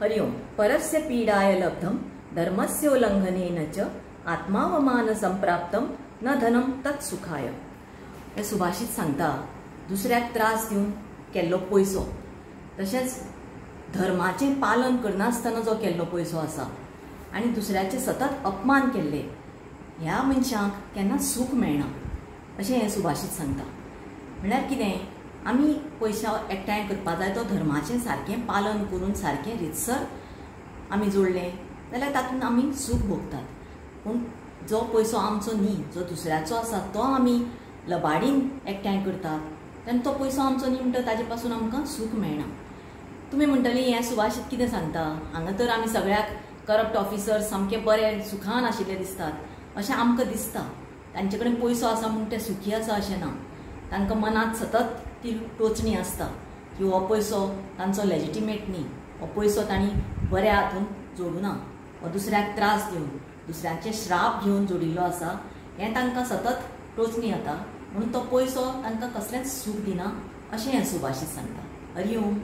हरिओम परस्य पीडाय लब्धम धर्मस्योल्लंघनेन च आत्मावमान संप्राप्तम न धनम तत्सुखाय। हे सुभाषित सांगता दुसऱ्याक त्रास दिवन केल्लो पैसो तशेंच धर्माचे पालन करनासतना जो केल्लो पैसो आसा आनी दुसऱ्याचे सतत अपमान केल्ले ह्या मनशाक केन्ना सूख मेळना अशें हें सुभाषित सांगता। म्हळ्यार कितें, आमी पयसो एकठांय करपा जाय तो धर्माचें सारकें पालन करून सारकें रितसर आमी जोडलें जाल्यार तातूंत आमी सूख भोगतात। पूण जो पयसो आमचो न्ही, जो दुसऱ्याचो आसा तो आमी लबाडीन एकठांय करतात तेन्ना तो पयसो आमचो न्ही म्हणटा ताजे पासून आमकां सूख मेळना। तुमी म्हणटली हें सुभाषित कितें सांगता, हांगा तर आमी सगळ्याक करप्ट ऑफिसर्स सामके बरे सुखान आशिल्ले दिसतात अशें आमकां दिसता। तांचे कडेन पयसो आसा म्हूण ते सुखी आसा अशें ना, तांकां मनांत सतत ती टोचणी आसता की हो पयसो तांचो लेजिटिमेट न्ही, हो पयसो तांणी बऱ्या हातून जोडूना, हो दुसऱ्याक त्रास दिवन दुसऱ्याचे श्राप घेवन जोडिल्लो आसा हें तांकां सतत टोचणी येता, म्हणून तो पयसो तांकां कसलेंच सूख दिना अशें हें सुभाषित सांगता। हरि ओम।